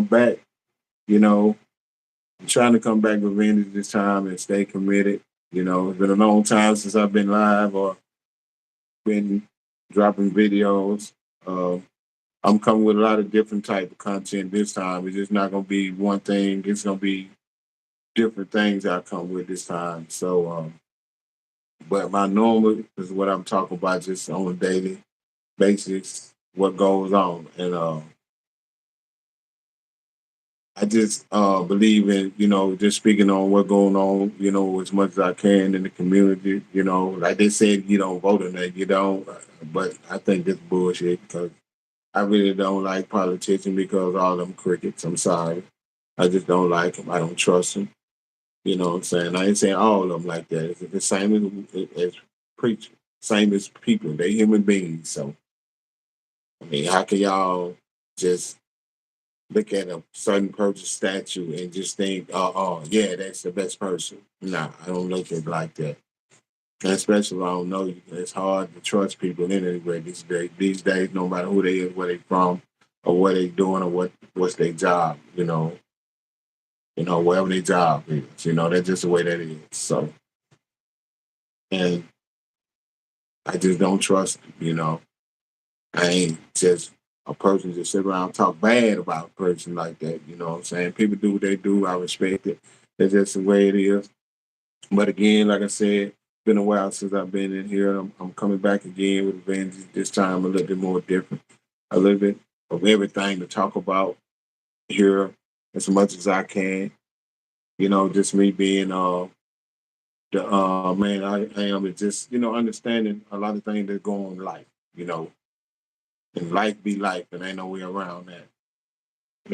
come back, you know, I'm trying to come back with vengeance this time and stay committed. It's been a long time since I've been live or been dropping videos. Uh, I'm coming with a lot of different type of content this time. It's just not gonna be one thing. It's gonna be different things I come with this time. So, but my normal is what I'm talking about, just on a daily basis, what goes on, and I just believe in just speaking on what going on, as much as I can in the community. Like they said, you don't vote on that, you don't. But I think that's bullshit because I really don't like politicians because all them crickets. I'm sorry, I just don't like them. I don't trust them. You know what I'm saying? I ain't saying all of them like that. It's the same as preachers, same as people. They human beings. So I mean, how can y'all just look at a certain person's statue and just think, oh, yeah, that's the best person? Nah, I don't look at it like that. And especially if I don't know you, it's hard to trust people in any way these days. These days, no matter who they is, where they from, or what they doing, or what's their job. Whatever their job is. That's just the way that is. So, and I just don't trust them. I ain't just a person just sit around and talk bad about a person like that. You know what I'm saying? People do what they do. I respect it. That's just the way it is. But again, like I said, been a while since I've been in here. I'm coming back again with vengeance. This time a little bit more different. A little bit of everything to talk about here as much as I can. Just me being the man I am is just, understanding a lot of things that go on in life, you know, and life be life and ain't no way around that.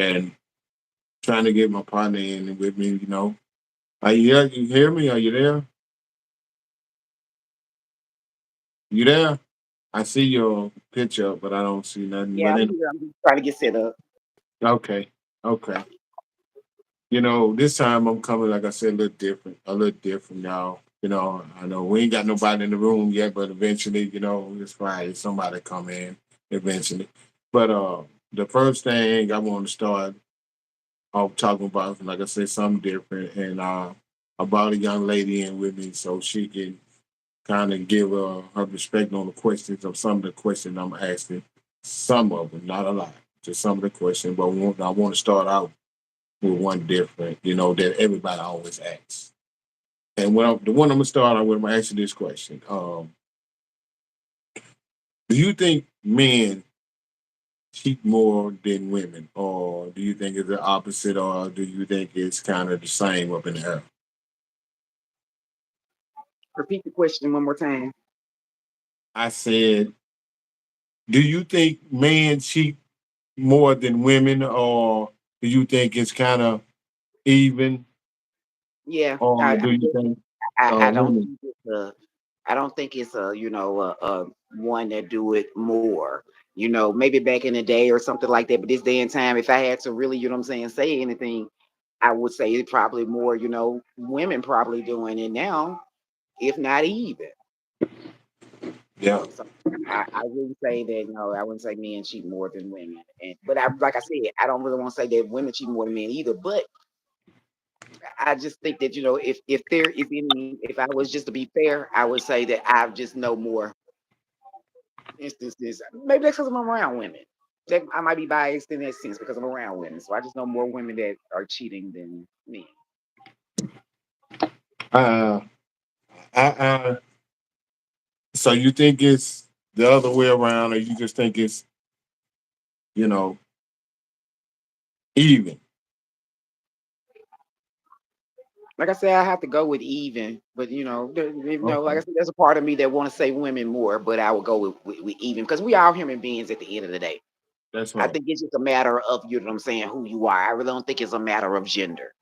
And trying to get my partner in with me, Are you there? You hear me? Are you there? You there? I see your picture, but I don't see nothing. Yeah, But I'm here. I'm just trying to get set up. okay, okay. This time I'm coming, like I said, a little different, y'all. I know we ain't got nobody in the room yet, but eventually, it's Friday. Somebody come in eventually. But the first thing I want to start off talking about, like I said, something different, and about a young lady in with me, so she can kind of give her perspective on the questions of some of the questions I'm asking. Some of them, not a lot, just some of the questions. But I want to start out with one different, that everybody always asks. And the one I'm gonna start out with, I'm gonna ask you this question: Do you think men cheat more than women, or do you think it's the opposite, or do you think it's kind of the same up in the air? Repeat the question one more time. I said, do you think men cheat more than women, or do you think it's kind of even, Yeah, or do you think I don't women? think it's I don't think it's one that do it more. Maybe back in the day or something like that. But this day and time, if I had to really, say anything, I would say it probably more, women probably doing it now, if not even. Yeah, So I wouldn't say that no, I wouldn't say men cheat more than women. But I like I said, I don't really want to say that women cheat more than men either. But I just think that if there is any, if I was just to be fair, I would say that I just know more instances. Maybe that's because I'm around women. That I might be biased in that sense because I'm around women. So I just know more women that are cheating than men. uh, I so you think it's the other way around, or you just think it's you know even? Like I said, I have to go with even, but like I Okay, said, there's a part of me that want to say women more, but I would go with even because we all human beings at the end of the day. that's I right. think it's just a matter of what I'm saying, who you are. I really don't think it's a matter of gender.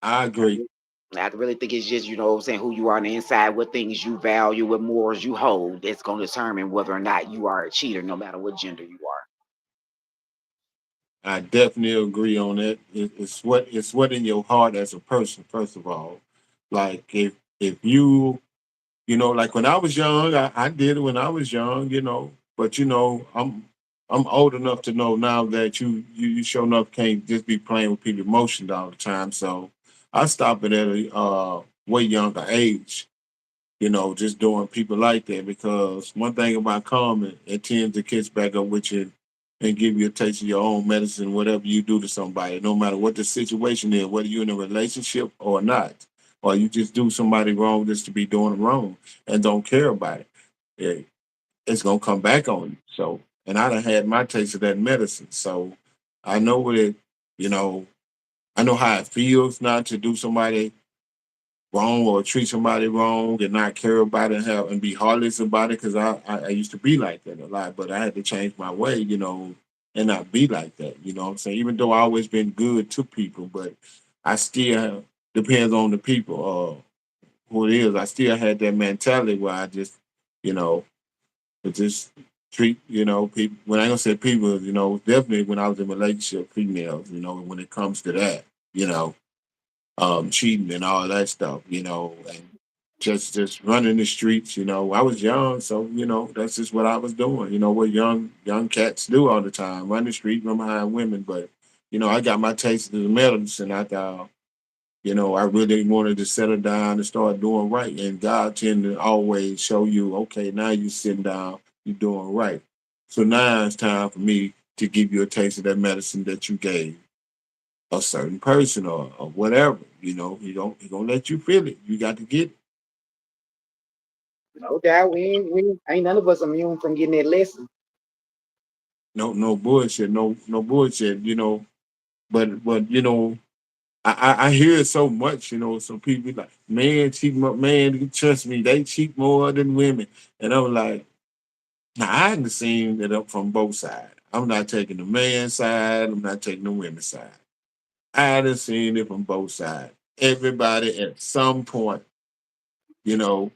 I I agree. re- I really think it's just, what I'm saying, who you are on the inside, what things you value, what morals you hold. That's going to determine whether or not you are a cheater, no matter what gender you are. I definitely agree on that. It's what in your heart as a person. First of all, like if you like when I was young, I did it when I was young, but I'm I'm old enough to know now that you sure enough can't just be playing with people's emotions all the time. So I stopped it at a way younger age, just doing people like that, because one thing about karma, it tends to catch back up with you and give you a taste of your own medicine, whatever you do to somebody, no matter what the situation is, whether you're in a relationship or not, or you just do somebody wrong just to be doing them wrong and don't care about it. Yeah, it's gonna come back on you. So, and I done had my taste of that medicine. So I know what it, you know, I know how it feels not to do somebody wrong or treat somebody wrong and not care about it and be heartless about it. Because I used to be like that a lot, but I had to change my way, and not be like that. You know what I'm saying? Even though I always been good to people, but I still depends on the people, who it is. I still had that mentality where I just, you know, would just treat, people. When I gonna say people, definitely when I was in a relationship, females, when it comes to that, you know cheating and all that stuff, and just running the streets. I was young, so that's just what I was doing. What young cats do all the time: run the street, run behind women. But I got my taste of the medicine. I thought, I really wanted to settle down and start doing right. And God tend to always show you, okay, now you're sitting down, you're doing right. So now it's time for me to give you a taste of that medicine that you gave a certain person or whatever. He gonna let you feel it. You got to get it. No doubt, we ain't none of us immune from getting that lesson. No bullshit. No bullshit. But I hear it so much. Some people be like, man, cheat more. Man, trust me, they cheat more than women. And I'm like, now I haven't seen it up from both sides. I'm not taking the man's side. I'm not taking the women's side. I done seen it from both sides. Everybody at some point, you know,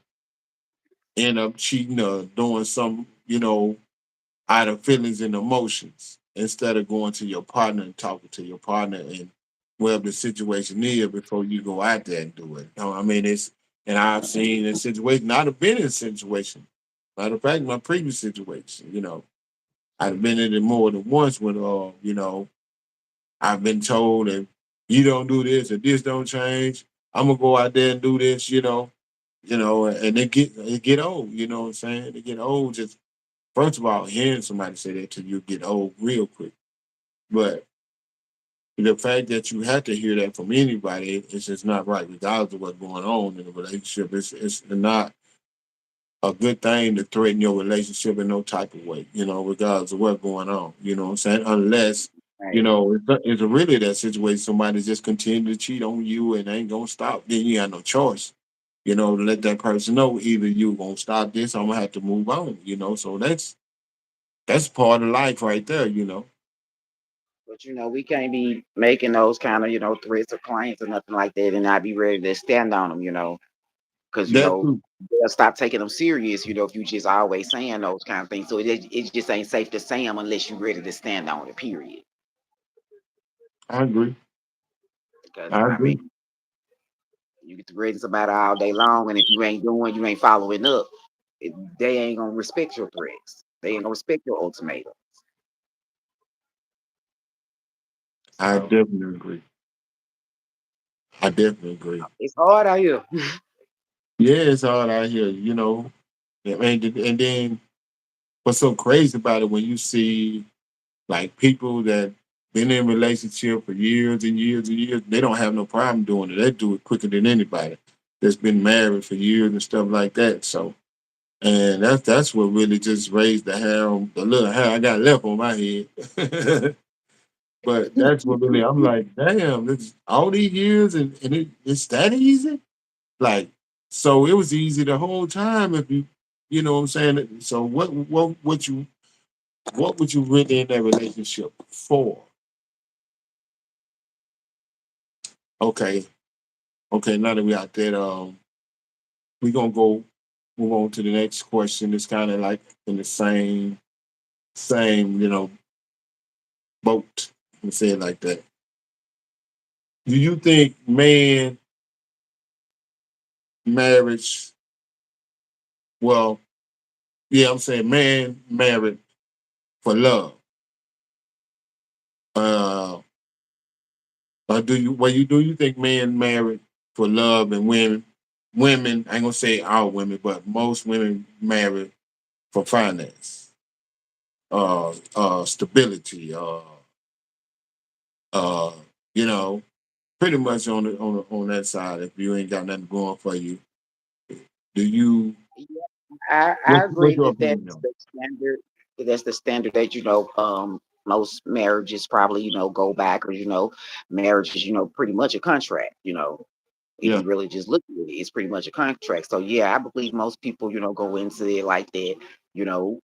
end up cheating or doing some, out of feelings and emotions instead of going to your partner and talking to your partner and whatever the situation is before you go out there and do it. I mean, and I've seen in situations, I've been in a situation. Matter of fact, my previous situation, I've been in it more than once when, I've been told if you don't do this or this don't change, I'm gonna go out there and do this, and it get old, you know what I'm saying? It get old just first of all, hearing somebody say that to you get old real quick. But the fact that you have to hear that from anybody, it's just not right, regardless of what's going on in the relationship. It's not a good thing to threaten your relationship in no type of way, regardless of what's going on. You know what I'm saying? Unless, Right. it's really that situation, somebody just continue to cheat on you and ain't gonna stop, then you got no choice. To let that person know either you gonna stop this, or I'm gonna have to move on. So that's part of life right there. But we can't be making those kind of, threats or claims or nothing like that and not be ready to stand on them, because That too. they'll stop taking them serious, if you just always saying those kind of things. So it just ain't safe to say them unless you're ready to stand on it, period. I agree. Because I I mean, agree. you get to grading somebody all day long, and if you ain't following up, they ain't gonna respect your threats. They ain't gonna respect your ultimatum. I So definitely agree. I definitely agree. it's hard out here. Yeah, it's hard out here, and then what's so crazy about it when you see like people that been in a relationship for years and years and years, they don't have no problem doing it. They do it quicker than anybody that's been married for years and stuff like that. So, and that's what really just raised the little hair I got left on my head. But that's what really I'm like, damn, it's all these years and it's that easy? Like, so it was easy the whole time if you know what I'm saying? So what would you really in that relationship for? Okay, okay, now that we out there, we gonna go move on to the next question. It's kind of like in the same, boat. Let me say it like that. Do you think man marriage, well, yeah, I'm saying man married for love. Uh, or do you think men marry for love and women, I ain't gonna say all women, but most women marry for finance, stability, uh, you know, pretty much on that side. If you ain't got nothing going for you, do you? I What's agree your that opinion that's on? the standard. That's the standard that most marriages probably go back, or marriage is pretty much a contract. If Yeah, you really just look at it, it's pretty much a contract. So yeah, I believe most people go into it like that.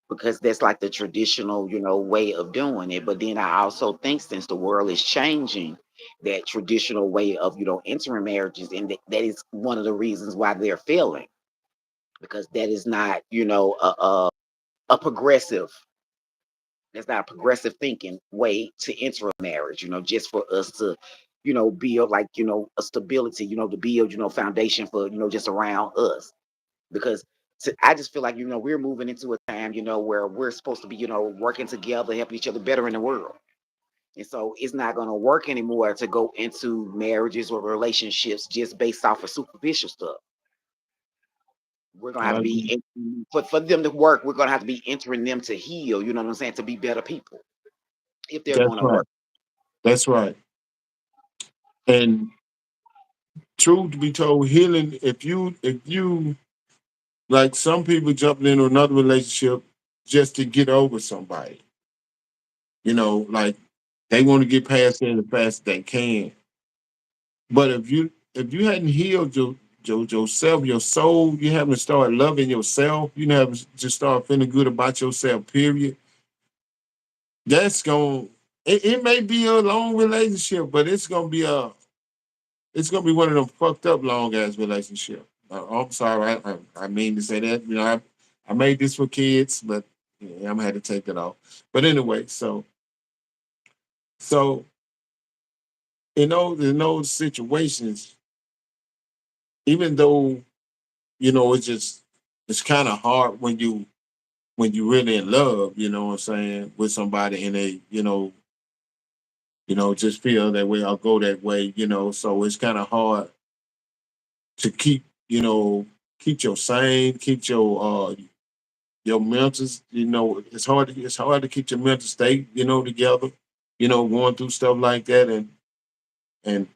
Because that's like the traditional way of doing it. But then I also think since the world is changing, that traditional way of entering marriages, and that is one of the reasons why they're failing, because that is not a progressive that's not a progressive thinking way to enter a marriage, just for us to build like a stability, to build foundation for just around us. Because I just feel like we're moving into a time where we're supposed to be working together, helping each other better in the world. And so it's not going to work anymore to go into marriages or relationships just based off of superficial stuff. We're gonna have I to agree. be for them to work. We're gonna have to be entering them to heal. You know what I'm saying? To be better people if they're That's going to right. work. That's right. And truth to be told, healing. If you like, some people jumping into another relationship just to get over somebody. Like they want to get past it as fast as they can. But if you hadn't healed yourself, your soul, you haven't started loving yourself, you haven't just started feeling good about yourself, period. That's going it may be a long relationship, but it's gonna be one of them fucked up long ass relationship. I'm sorry, I mean to say that. I made this for kids, but yeah, I'm gonna have to take it off. But anyway, so in those situations, even though it's kind of hard when you really in love, you know what I'm saying, with somebody, and they just feel that way or go that way, so it's kind of hard to keep your sane, keep your mental, it's hard to keep your mental state, together, going through stuff like that. And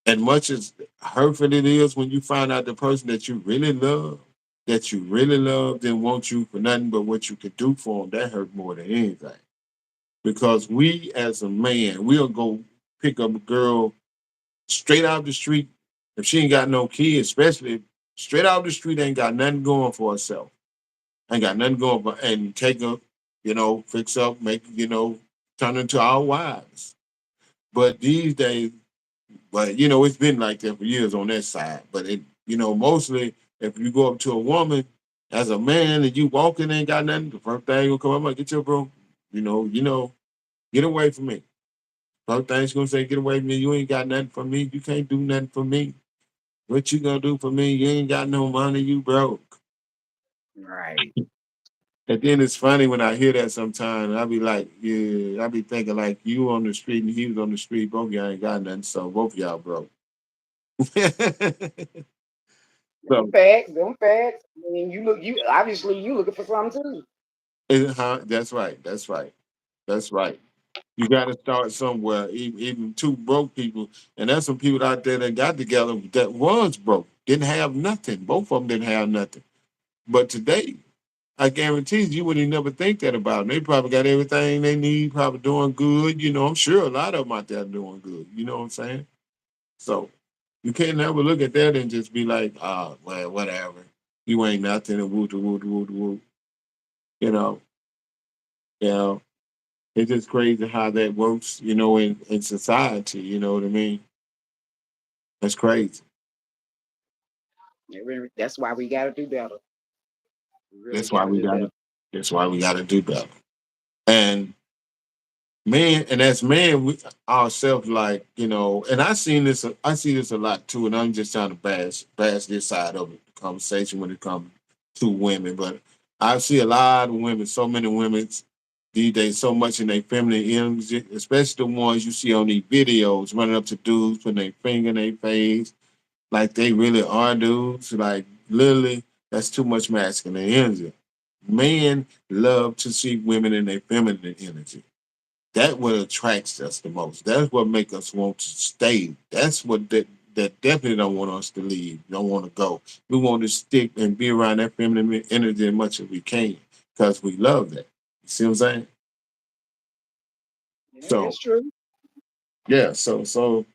as much as hurtful it is when you find out the person that you really love didn't want you for nothing but what you could do for them, that hurt more than anything. Because we as a man, we'll go pick up a girl straight out the street if she ain't got no kids, especially straight out the street, ain't got nothing going for herself, ain't got nothing going for, and take her, fix up, make, turn into our wives. But these days, it's been like that for years on that side. But mostly if you go up to a woman as a man and you walking ain't got nothing, the first thing gonna come up like, get your bro, get away from me. First thing she's gonna say, get away from me. You ain't got nothing for me. You can't do nothing for me. What you gonna do for me? You ain't got no money. You broke. Right. And then it's funny when I hear that sometimes. I be like, yeah, I be thinking like you on the street and he was on the street. Both of y'all ain't got nothing, so both of y'all broke. Them So facts, them facts. I mean, you obviously you looking for something too. that's right. That's right. That's right. You got to start somewhere. Even two broke people, and there's some people out there that got together that was broke, didn't have nothing. Both of them didn't have nothing. But today, I guarantee you wouldn't never think that about them. They probably got everything they need, probably doing good. I'm sure a lot of them out there doing good. You know what I'm saying? So you can't never look at that and just be like, well, whatever. You ain't nothing, and woo, woo, woo, woo. You know, you know. It's just crazy how that works, in society. You know what I mean? That's crazy. That's why we got to do better. We really That's why got to we do gotta. better. That's why we gotta do better. And man, and as man, we ourselves, like, and I see this a lot too. And I'm just trying to bash this side of the conversation when it comes to women. But I see a lot of women, so many women. These days, so much in their feminine energy, especially the ones you see on these videos running up to dudes, putting their finger in their face, like they really are dudes. Like literally, that's too much masculine energy. Men love to see women in their feminine energy. That what attracts us the most. That's what makes us want to stay. That's what that definitely don't want us to leave. Don't want to go. We want to stick and be around that feminine energy as much as we can because we love that. You see what I'm saying? Yeah, So that's true. yeah, so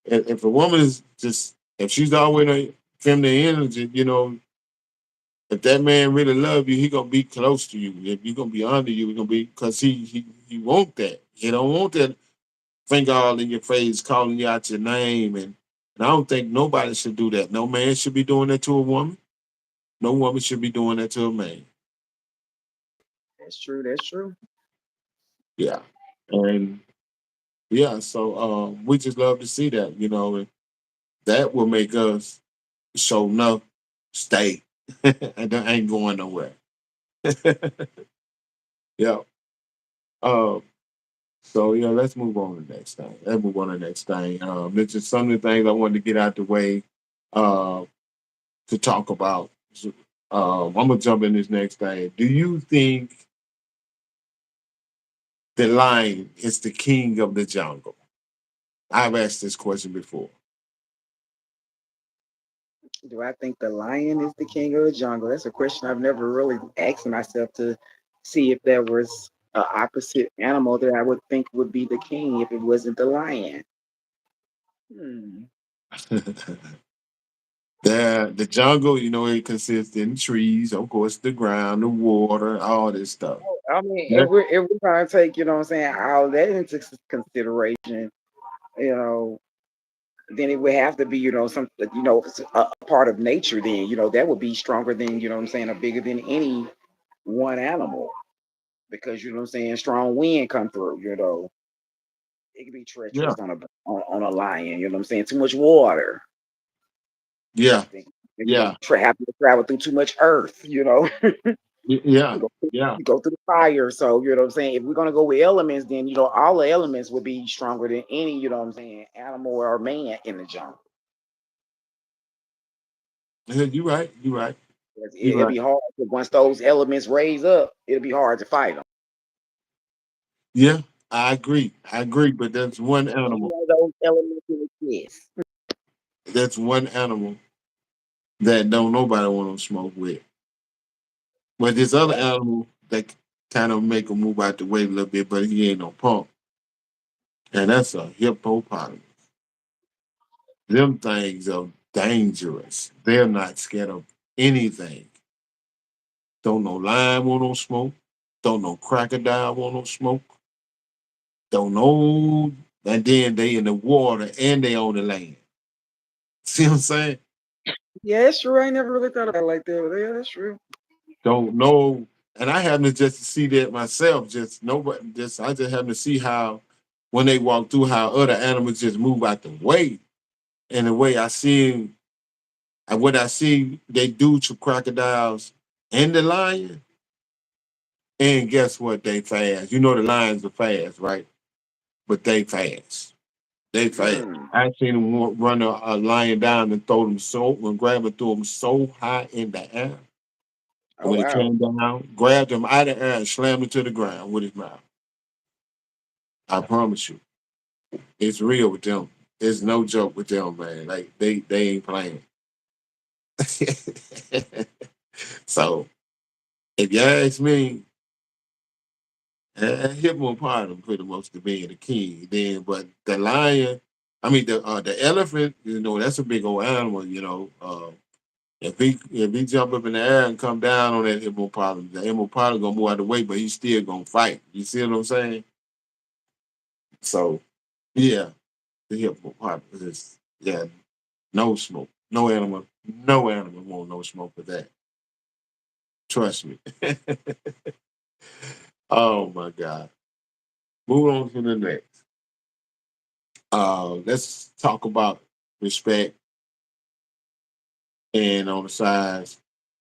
if a woman is just if she's always in feminine energy, if that man really love you, he gonna be close to you. If you gonna be under you, he gonna be because he want that. He don't want that finger all in your face, calling you out your name, and I don't think nobody should do that. No man should be doing that to a woman. No woman should be doing that to a man. That's true. That's true. Yeah, and yeah, so we just love to see that, and that will make us show enough stay and that ain't going nowhere. Yeah. Um, so yeah, let's move on to the next thing. Let's move on to the next thing. It's just some of the things I wanted to get out the way uh, to talk about. So, I'm gonna jump in this next thing. Do you think the lion is the king of the jungle? I've asked this question before. Do I think the lion is the king of the jungle? That's a question I've never really asked myself to see if there was an opposite animal that I would think would be the king if it wasn't the lion. Hmm. The jungle, it consists in trees, of course, the ground, the water, all this stuff. I mean, Yeah, if we're trying to take, what I'm saying, all that into consideration, you know, then it would have to be, some, a part of nature. Then, that would be stronger than, what I'm saying, or bigger than any one animal, because what I'm saying, strong wind come through. It can be yeah, treacherous on a lion. You know what I'm saying? Too much water. yeah, Think maybe yeah, have to travel through too much earth. yeah, You go, yeah, you go through the fire. So you know what I'm saying. If we're gonna go with elements, then all the elements would be stronger than any. You know what I'm saying, animal or man in the jungle. You're right. You're right. You're It'll right. be hard once those elements raise up. It'll be hard to fight them. Yeah, I agree. I agree. But there's one Any animal. one of those elements in exist. That's one animal that don't nobody want to smoke with. But this other Yeah. animal that kind of make him move out the way a little bit, but he ain't no punk. And that's a hippopotamus. Them things are dangerous. They're not scared of anything. Don't no lion want no smoke. Don't no crocodile want no smoke. Don't know. And then they in the water and they on the land. See what I'm saying? Yeah, that's true. I never really thought about it like that. But yeah, that's true. Don't know. And I happen to just see that myself. Just nobody. Just I just happen to see how when they walk through, how other animals just move out the way. And the way I see, and what I see they do to crocodiles and the lion. And guess what? They fast. You know the lions are fast, right? But they fast. They fast. Hmm. I seen them run a lion down and throw them and grab and throw them so high in the air. And Oh when he wow. came down, grabbed him out of the air and slammed him to the ground with his mouth. I promise you, it's real with them. It's no joke with them, man. Like they ain't playing. So if you ask me, hippopotamus pretty much to being the king. Then, but the lion, I mean the elephant, that's a big old animal. If he jump up in the air and come down on that hippopotamus, the hippopotamus gonna move out of the way, but he's still gonna fight. You see what I'm saying? So yeah, the hippopotamus is no smoke, no animal want no smoke with that. Trust me. Oh my God. Move on to the next. Let's talk about respect and on the sides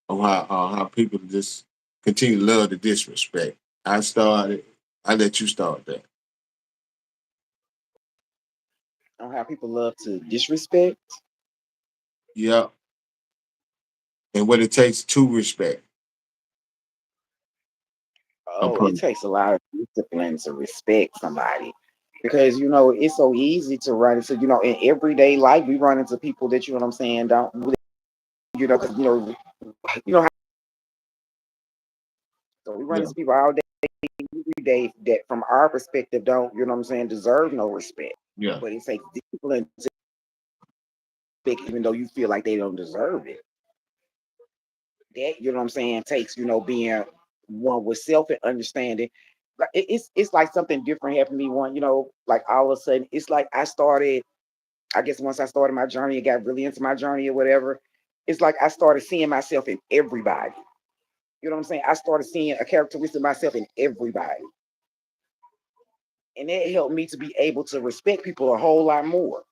of how people just continue to love the disrespect. I started. I let you start that. On how people love to disrespect. Yeah, and what it takes to respect a Oh, it person. takes a lot of discipline to respect somebody. Because it's so easy to run into, in everyday life we run into people that what I'm saying, don't because how so we run Yeah, into people all day every day that from our perspective don't, what I'm saying, deserve no respect. yeah, But it takes discipline to respect even though you feel like they don't deserve it. That, what I'm saying, takes, being one with self and understanding. Like it's like something different happened to me one, like all of a sudden it's like I started, I guess once I started my journey and got really into my journey or whatever, it's like I started seeing myself in everybody. You know what I'm saying? I started seeing a characteristic of myself in everybody. And that helped me to be able to respect people a whole lot more.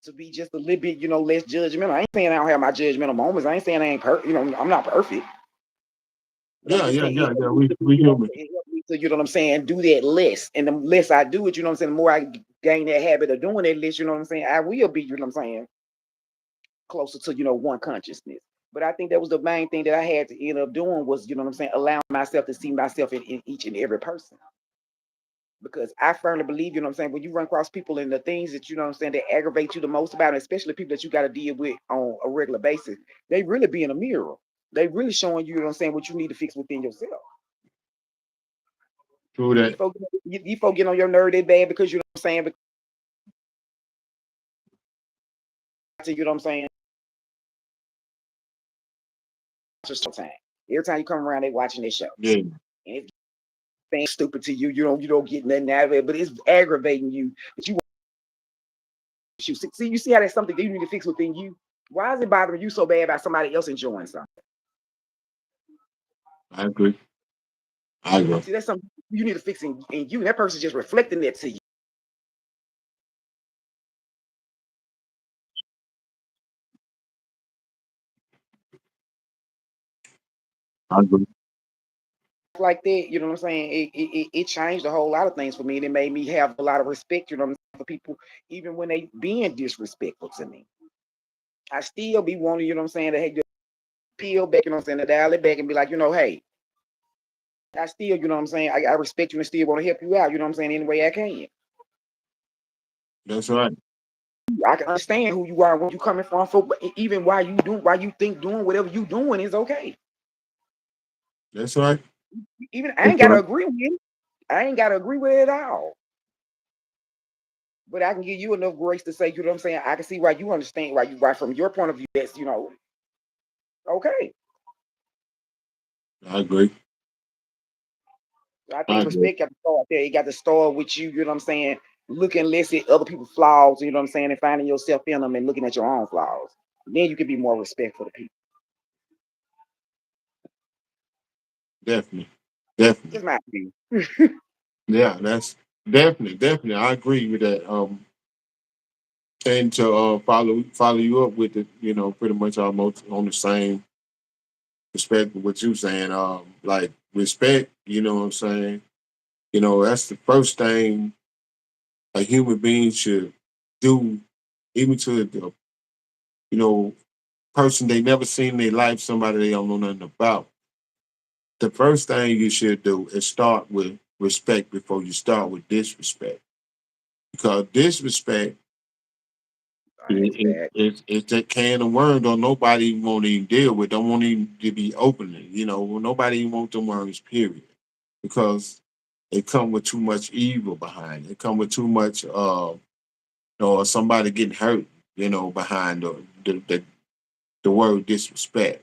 To be just a little bit, less judgmental. I ain't saying I don't have my judgmental moments. I ain't saying I ain't perfect. I'm not perfect. But I'm yeah, just yeah, saying yeah, it yeah. helped me We to, we human. it helped me to, what I'm saying, do that less. And the less I do it, what I'm saying, the more I gain that habit of doing it less, what I'm saying, I will be, what I'm saying, closer to, one consciousness. But I think that was the main thing that I had to end up doing was, what I'm saying, allowing myself to see myself in each and every person. Because I firmly believe, what I'm saying, when you run across people and the things that, what I'm saying, that aggravate you the most about it, especially people that you got to deal with on a regular basis, they really be in a mirror. They really showing you, what I'm saying, what you need to fix within yourself. True These that. folks, these folks get on your nerve that bad because, what I'm saying, because, what I'm saying, time. Every time you come around, they watching this show. Yeah, And it's saying stupid to you, you don't get nothing out of it, but it's aggravating you. But you see, you see how that's something that you need to fix within you. Why is it bothering you so bad about somebody else enjoying something? I agree. I agree. See, that's something you need to fix in you. And that person's just reflecting that to you. I agree. Like that, you know what I'm saying? It changed a whole lot of things for me. And it made me have a lot of respect, what I'm saying, for people, even when they being disrespectful to me. I still be wanting, what I'm saying, to hey, just peel back, what I'm saying, to dial it back and be like, hey, I still, what I'm saying, I respect you and still want to help you out, what I'm saying, any way I can. That's right. I can understand who you are, where you coming from, for even why you think doing whatever you doing is okay. That's right. Even I That's ain't gotta right. agree with it. I ain't gotta agree with it at all. But I can give you enough grace to say, you know what I'm saying? I can see why you understand, why you right from your point of view, that's okay. I agree. I I think agree. respect got to start there. It got to start with you, you know what I'm saying? Looking less at other people's flaws, you know what I'm saying, and finding yourself in them and looking at your own flaws. Then you can be more respectful to people. Definitely. Definitely. Just my opinion. Yeah, that's definitely, definitely. I agree with that. And to follow you up with it, pretty much almost on the same respect with what you saying. Like respect, you know what I'm saying? That's the first thing a human being should do, even to the, you know, person they never seen in their life, somebody they don't know nothing about. The first thing you should do is start with respect before you start with disrespect. Because disrespect Oh, that's bad. it's that can of worms don't nobody won't even deal with, don't want even to be opening. Nobody even want them worms, period. Because they come with too much evil behind it. They come with too much or somebody getting hurt, behind the word disrespect,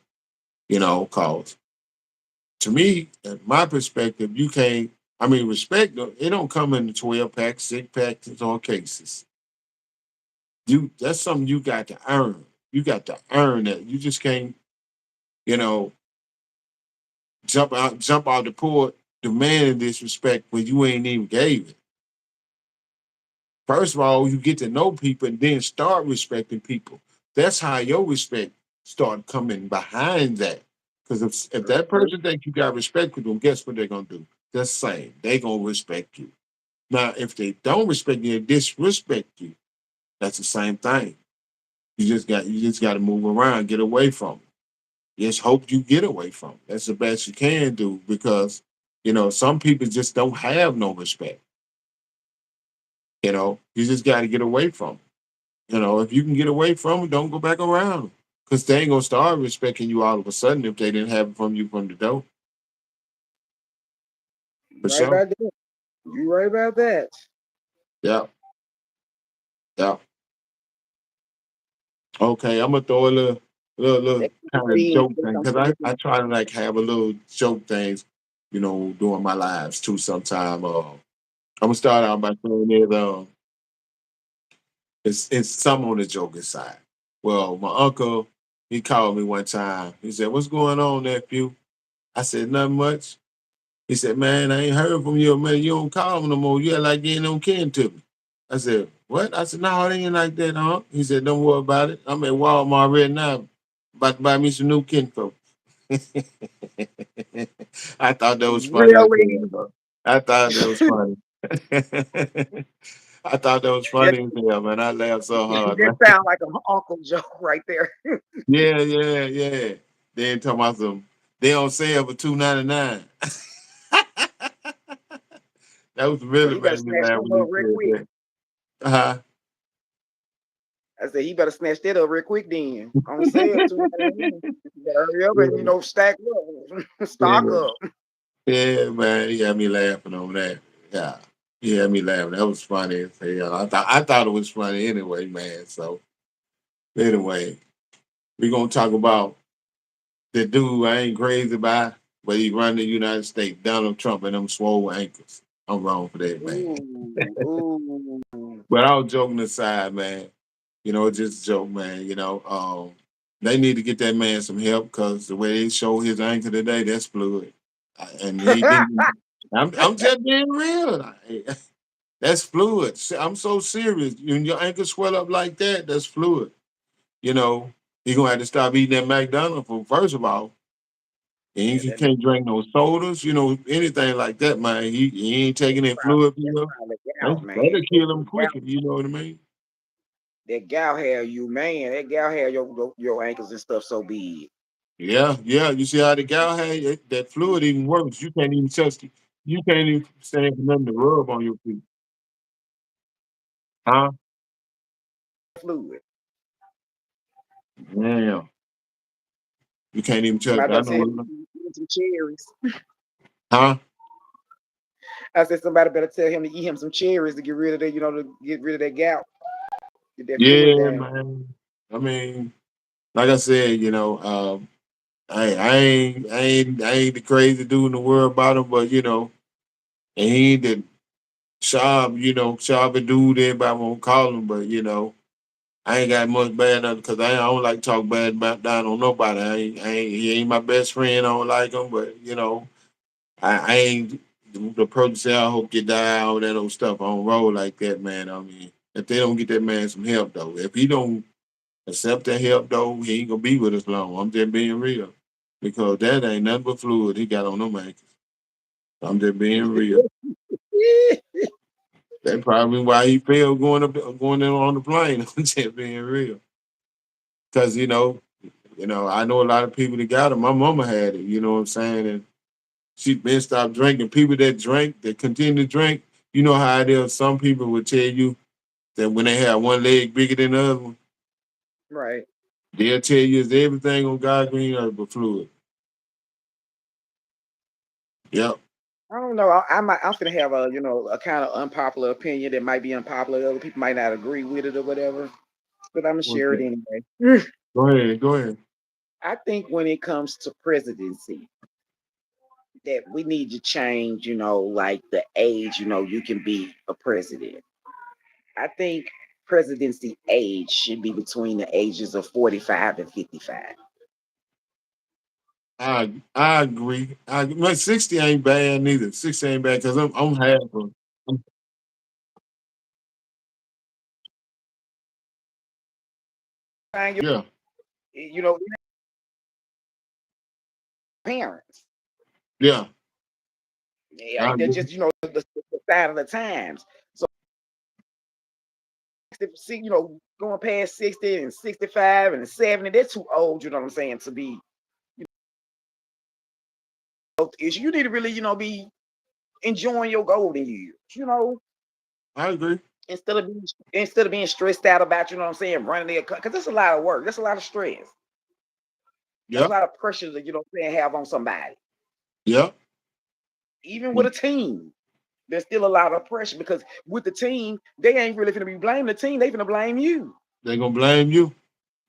cause to me, in my perspective, you can't I mean respect it don't come in the 12 pack, 6 packs or cases. That's something you got to earn. You got to earn that. You just can't, you know, jump out the port demanding disrespect when you ain't even gave it. First of all, you get to know people and then start respecting people. That's how your respect start coming behind that. Because if True, that true. person thinks you got respect for them, guess what they're gonna do? the same. They gonna respect you. Now, if they don't respect you, they disrespect you. That's the same thing. You just got to move around, get away from it. Just hope you get away from it. That's the best you can do because some people just don't have no respect. You just got to get away from it. If you can get away from it, don't go back around because they ain't gonna start respecting you all of a sudden if they didn't have it from you from the door. You For right sure. about that. You right about that. Yeah. Yeah. Okay, I'm gonna throw a little That kind of being joke thing because I try to like have a little joke things, during my lives too. Sometime I'm gonna start out by saying it. It's some on the joking side. Well, my uncle he called me one time. He said, "What's going on, nephew?" I said, "Nothing much." He said, "Man, I ain't heard from you, man. You don't call me no more. You act like you ain't no kin to me." I said, "What?" I said, "No, it ain't like that, huh?" He said, "Don't worry about it. I'm at Walmart right now, about to buy me some new kinfolk." I thought that was funny as really. hell, though. I thought that was funny. I thought that was That, funny as hell, man. I laughed so hard, that man. sounds like an uncle joke right there. Yeah, yeah, yeah. Then talking about some, they on sale for $2.99. That was Well, really he better made me snatch laugh them when he up real said quick. that. Uh-huh. I said he better snatch that up real quick then. On sale, 2.99. You better hurry up and Yeah, stack up, stock yeah, up. yeah, man. He had me laughing on that. Yeah. He had me laughing. That was funny as hell. I thought it was funny anyway, man. So anyway, we're gonna talk about the dude I ain't crazy about, but he run the United States, Donald Trump and them swole ankles. I'm wrong for that, man. Ooh, ooh. But all joking aside, man, just a joke, man. They need to get that man some help because the way they show his ankle today, that's fluid. And he didn't. I'm just being real. That's fluid. I'm so serious. When your ankle swell up like that, that's fluid. You know, you're gonna have to stop eating that McDonald's for first of all. And Yeah, he that can't drink no sodas, anything like that, man. He ain't taking that fluid, that's probably gout, man. that'll That, kill him that gout, quicker, you know what I mean? that gout hair, you man. That gout hair, your ankles and stuff so big. Yeah, yeah. You see how the gal had that fluid even works. You can't even touch it. You can't even stand for nothing to rub on your feet. Huh? Fluid. Damn. You can't even touch it. Somebody I better know tell him what. to eat some cherries. Huh? I said somebody better tell him to eat him some cherries to get rid of that, to get rid of that gout, get that fluid Yeah, down. man. I mean, like I said, I ain't the crazy dude in the world about him, but and he ain't the sharp dude everybody won't call him, but I ain't got much bad on because I don't like talk bad about down on nobody. He ain't my best friend. I don't like him, but I ain't the person say I hope you die, all that old stuff. I don't roll like that, man. I mean, if they don't get that man some help though, if he don't accept that help though, he ain't gonna be with us long. I'm just being real. Because that ain't nothing but fluid he got on them ankles. I'm just being real. That's probably why he failed going in on the plane. I'm just being real. Because I know a lot of people that got it. My mama had it, you know what I'm saying? And she been stopped drinking. People that drink, that continue to drink, you know how it is. Some people would tell you that when they have one leg bigger than the other one, Right. they'll tell you it's everything on God green earth but fluid. Yep. I don't know. I'm gonna have a kind of unpopular opinion that might be unpopular. Other people might not agree with it or whatever, but I'm gonna What's share it that? anyway. Go ahead. Go ahead. I think when it comes to presidency, that we need to change, like the age, you can be a president. I think presidency age should be between the ages of 45 and 55. I agree. Like 60 ain't bad neither. 60 ain't bad because I'm half of Find your, yeah. parents. Yeah. I They're agree. just the sign of the times. So going past 60 and 65 and 70, they're too old. You know what I'm saying? To be issue. You need to really be enjoying your golden years. I agree. Instead of being stressed out about what I'm saying, running there because that's a lot of work. That's a lot of stress. That's a Yep. lot of pressure that have on somebody. Yep. Even with a team, there's still a lot of pressure because with the team, they ain't really gonna be blaming the team. They gonna blame you. They're gonna blame you.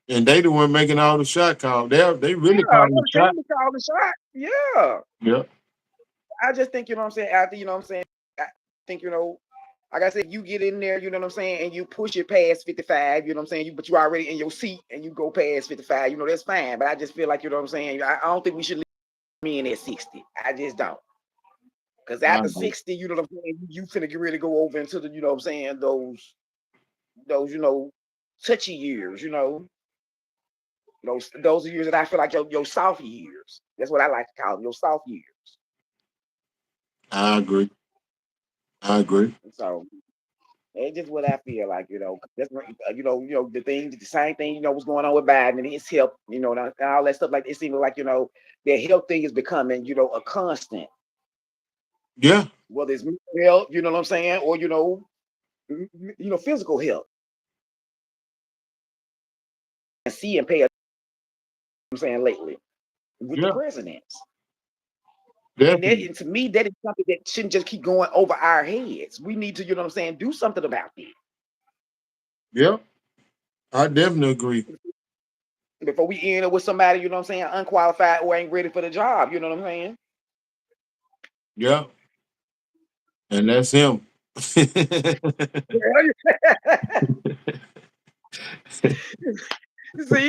And they the one making all the shot calls. They Yeah, really I calling know the the shot. team is calling the shot. Yeah. Yep. I just think, what I'm saying, after, what I'm saying, I think, like I said, you get in there, what I'm saying, and you push it past 55, what I'm saying, but you already in your seat and you go past 55, that's fine. But I just feel like, what I'm saying, I don't think we should leave me in at 60. I just don't. Because I after agree. 60, what I'm saying, you finna really go over into the, what I'm saying, those, touchy years, those are years that I feel like your soft years. That's what I like to call them, your soft years. I agree. I agree. So it's just what I feel like, That's the same thing, what's going on with Biden and his health, and all that stuff. Like it seems like, their health thing is becoming, a constant. Yeah. Whether it's mental health, you know what I'm saying, or physical health. And see and pay attention, I'm saying lately with the Yeah. presidents. Definitely. And to me, that is something that shouldn't just keep going over our heads. We need to, what I'm saying, do something about it Yeah. I definitely agree. before we end up with somebody, what I'm saying, unqualified or ain't ready for the job. You know what I'm saying? Yeah. And that's him. See,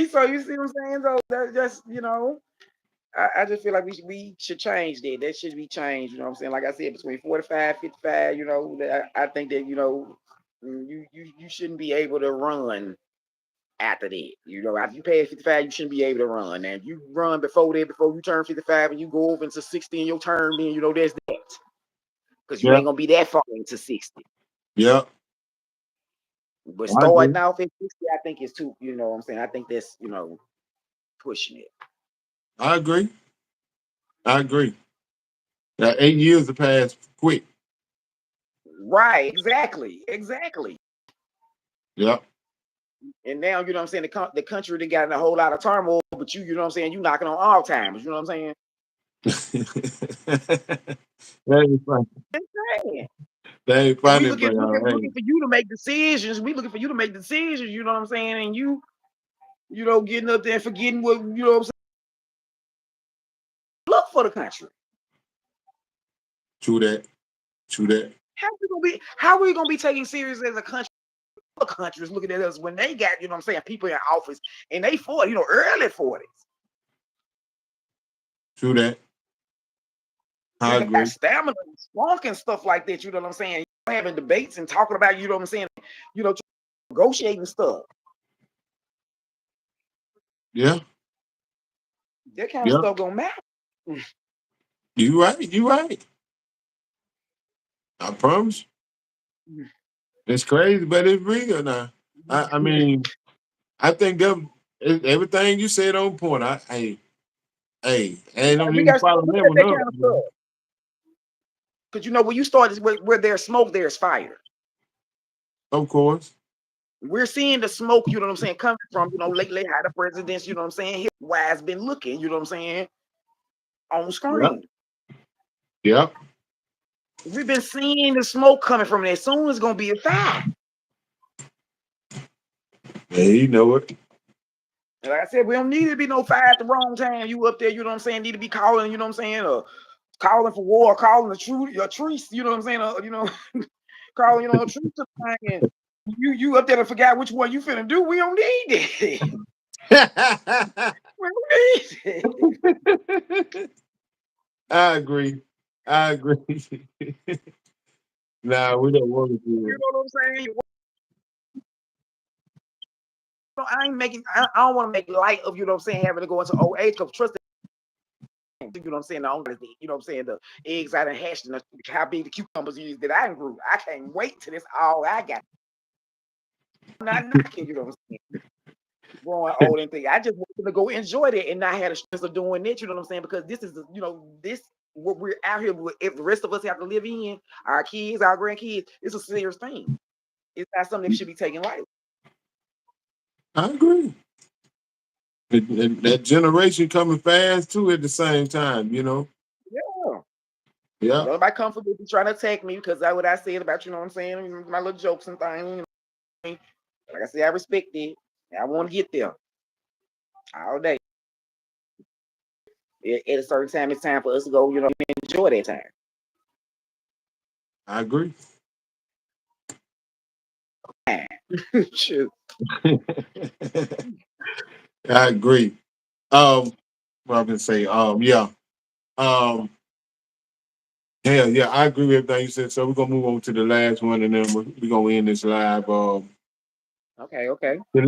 so you see what I'm saying? So that's just, I just feel like we should change that. That should be changed. You know what I'm saying? Like I said, between 45, 55, I think that, you shouldn't be able to run after that. After you pass 55, you shouldn't be able to run. And if you run before that, before you turn 55 and you go over into 60 in your term, then there's that. Because you Yeah. ain't gonna be that far into 60. Yeah. But I starting agree. off at 60, I think it's too, what I'm saying? I think that's, pushing it. I agree. I agree. That 8 years have passed quick. Right, exactly. Exactly. Yeah. And now, what I'm saying, the country they got in a whole lot of turmoil, but you know what I'm saying, you knocking on all times, you know what I'm saying? That ain't funny. Saying. That ain't And we funny, but looking for you to make decisions. We looking for you to make decisions, you know what I'm saying? And you getting up there and forgetting what what I'm saying. Look for the country. true that. True that. How are we gonna be taken serious as a country? Other countries looking at us when they got, what I'm saying, people in office and they 40, early 40s. True that. I They got agree. stamina and spunk and stuff like that, you know what I'm saying? Having debates and talking about, you know what I'm saying, negotiating stuff. Yeah. That kind of Yeah. stuff gonna matter. You right. You right. I promise. It's crazy, but it's real now. I mean, I think that everything you said on point. I don't We even gotta start follow looking that at one that up. kind of stuff. Because when you start where there's smoke, there's fire. Of course. We're seeing the smoke, you know what I'm saying, coming from, lately how the presidents, you know what I'm saying, his wise been looking, you know what I'm saying, on Yep. screen. Yep. We've been seeing the smoke coming from it. Soon it's gonna be a fire. Yeah, you know it. And like I said, we don't need to be no fire at the wrong time. You up there, you know what I'm saying, need to be calling, you know what I'm saying, calling for war, calling a truce, you know what I'm saying, calling, a truce to the thing, and you up there to forget which one you finna do. We don't need it. We don't need it. I agree. I agree. Nah, we don't want to do You it. know what I'm saying? I ain't making. I don't want to make light of, you know what I'm saying, having to go into old age. Because trust me, You know what I'm saying? The only, you know what I'm saying, the eggs I done hashed and how big the cucumbers is that I done grew. I can't wait till this all I got. I'm not knocking, you know what I'm saying? Growing old and thing. I just want to go enjoy it and not have the stress of doing it, you know what I'm saying? Because this is, you know, this what we're out here with. If the rest of us have to live in, our kids, our grandkids, it's a serious thing. It's not something that should be taken lightly. I agree. That generation coming fast too at the same time, you know. Yeah. Yeah, Don't nobody come for me trying to attack me because that's what I said about, you know what I'm saying, my little jokes and things. You know, like I said, I respect it. I want to get there all day. At a certain time, it's time for us to go, you know, enjoy that time. I agree. Shoot. I agree. What I can say, yeah. Um, hell yeah, I agree with everything you said. So we're gonna move on to the last one, and then we're gonna end this live. Okay, okay. The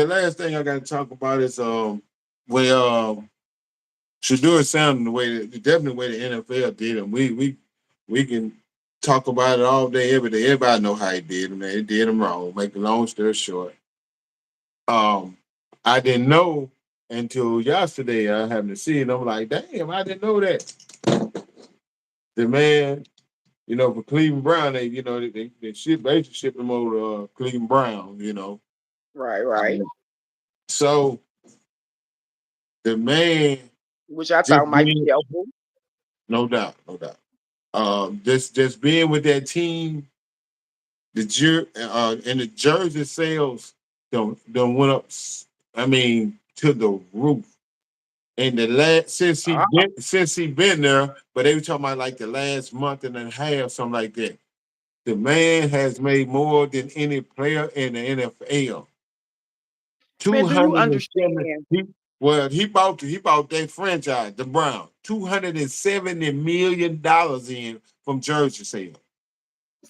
last thing I got to talk about is where Shedeur Sanders, the definitely way the NFL did him. We can talk about it all day, every day. Everybody know how he did him. Man, he did him wrong. Make a long story short, um, I didn't know until yesterday. I happened to see it. I'm like, damn, I didn't know that. The man, for Cleveland Brown, they basically shipped him over to Cleveland Brown. Right, right. So the man Which I just thought might be being, helpful. no doubt, no doubt. Just being with that team, and the jersey sales don't went up. I mean, to the roof. And the last Uh, since he been there, but they were talking about like the last month and a half, something like that. The man has made more than any player in the NFL. Two man, do you hundred and seven. understand? Well, he bought that franchise, the Browns, $270 million in from jersey sales.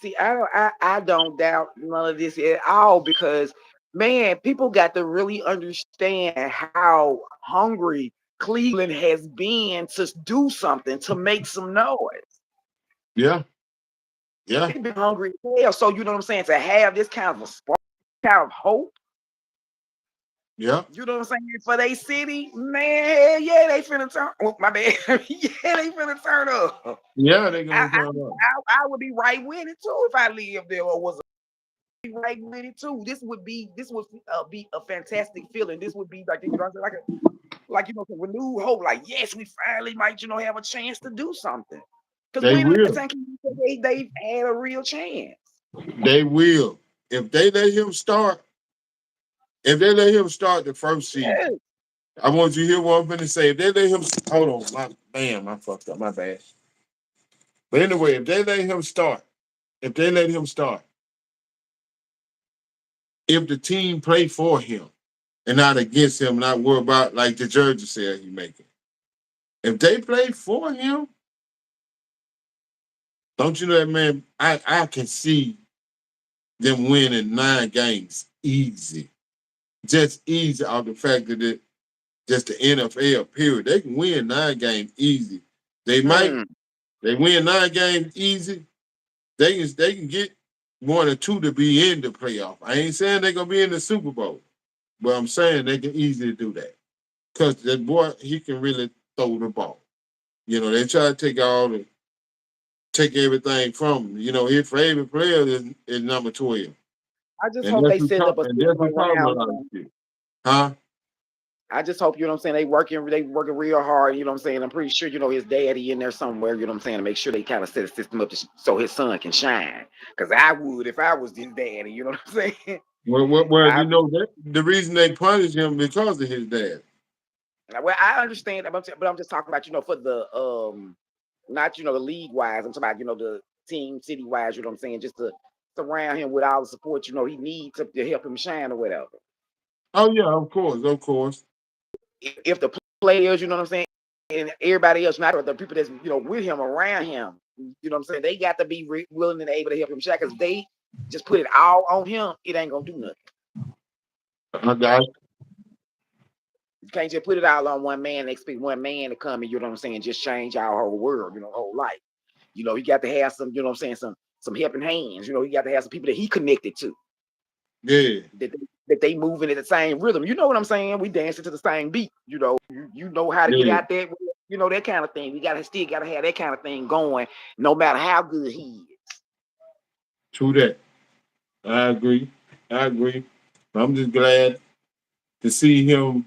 See, I don't doubt none of this at all because man, people got to really understand how hungry Cleveland has been to do something to make some noise. Yeah, yeah, They've been hungry as hell. So you know what I'm saying? To have this kind of a spark, kind of hope, yeah, you know what I'm saying, for they city, man, hell yeah, they finna turn. Oh, my bad. Yeah, they finna turn up. yeah. They're I, gonna I turn up. I would be right with it too if I lived there or was right with it too. This would be a fantastic feeling. This would be like, you know what I'm saying, like some renewed hope. Like yes, we finally might have a chance to do something. Because They when the last will. time can you say they've had a real chance? They will. If they let him start, if they let him start the first season, Yeah. I want you to hear what I'm going to say. If they let him, hold on, I fucked up, my bad. But anyway, if they let him start, if the team play for him and not against him, not worry about like the jersey sale he making. If they play for him, don't you know that man? I can see them winning 9 games easy, just easy off the fact that just the NFL period. They can win 9 games easy. They might Mm. they win 9 games easy. They can get one or two to be in the playoff. I ain't saying they're gonna be in the Super Bowl, but I'm saying they can easily do that. Because that boy, he can really throw the ball. They try to take everything from him. His favorite player is number 12. I just And hope that's they who set talk up a and that's system who talking around about all him. this shit. Huh? I just hope, you know what I'm saying, they working real hard, you know what I'm saying. I'm pretty sure, his daddy in there somewhere, you know what I'm saying, to make sure they kind of set a system up so his son can shine. Because I would if I was his daddy, you know what I'm saying? Well, I that the reason they punish him because of his dad. well, I understand, but I'm just talking about, for the not the league wise. I'm talking about, the team city wise, you know what I'm saying, just to surround him with all the support, he needs to help him shine or whatever. Oh yeah, of course, of course. If the players, you know what I'm saying, and everybody else, not the people that's with him, around him, you know what I'm saying, they got to be willing and able to help him shine. Because they just put it all on him, it ain't gonna do nothing. I got You can't just put it all on one man and expect one man to come and, you know what I'm saying, just change our whole world, whole life. He got to have some, what I'm saying, some helping hands. He got to have some people that he connected to, Yeah. that they moving at the same rhythm. You know what I'm saying? We dancing to the same beat. You know how to get Yeah. out there. That kind of thing. We still gotta have that kind of thing going, no matter how good he is. True that. I agree. I agree. I'm just glad to see him,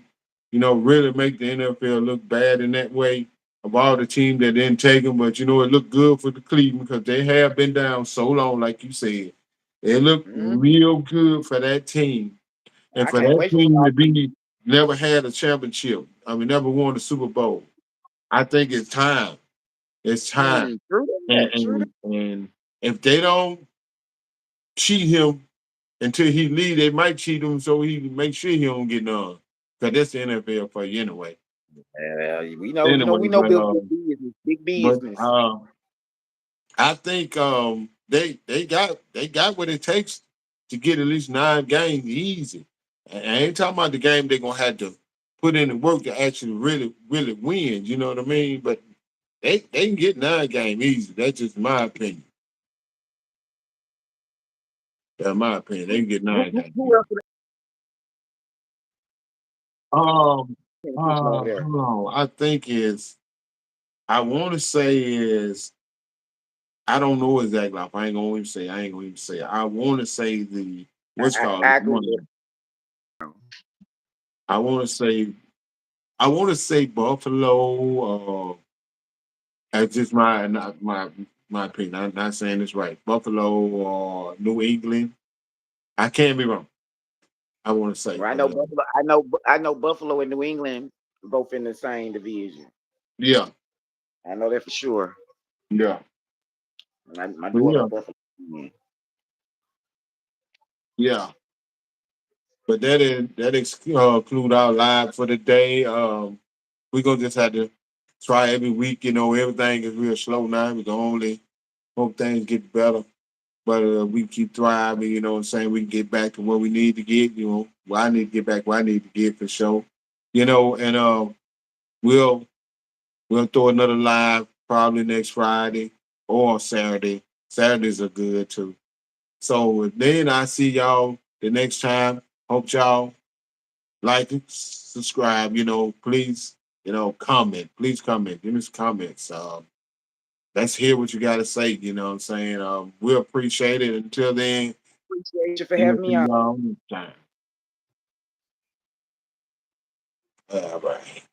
really make the NFL look bad in that way of all the team that didn't take him. But it looked good for the Cleveland because they have been down so long, like you said. It looked Mm, real good for that team. And I for can't that wait for team to football. be never had a championship. I mean, never won the Super Bowl. I think it's time. It's time. True And that. True that. and if they don't cheat him until he leave, they might cheat him so he make sure he don't get none. Cause that's the NFL for you anyway. We know, Anyway, we know but big business, big but business. I think they got what it takes to get at least 9 games easy. And I ain't talking about the game they're gonna have to put in the work to actually really, really win. You know what I mean? But they can get 9 games easy. That's just my opinion. That's my opinion. They can get Who, nine who, games who easy. else are Um they pushing over there? hold on. I think is I wanna say is I don't know exactly. I ain't gonna even say. I ain't gonna even say. I want to say the what's called I agree with one. I want to say. I want to say Buffalo. That's just my opinion. I'm not saying this right. Buffalo or New England. I can't be wrong. I want to say, Well, I but know Buffalo. I know Buffalo and New England both in the same division. yeah, I know that for sure. yeah, My but daughter yeah, Buffalo. Yeah. yeah. But include our live for the day. We're gonna just have to try every week. Everything is real slow now. We can only hope things get better. But we keep thriving, what I'm saying? We can get back to where we need to get, well, I need to get back where I need to get for sure. And we'll we'll throw another live probably next Friday or Saturday. Saturdays are good too. So then I see y'all the next time. Hope y'all like it, subscribe, please, comment. Please comment. Give me some comments. Let's hear what you got to say. You know what I'm saying? We appreciate it. Until then, Appreciate you for see having me on. y'all next time. All right.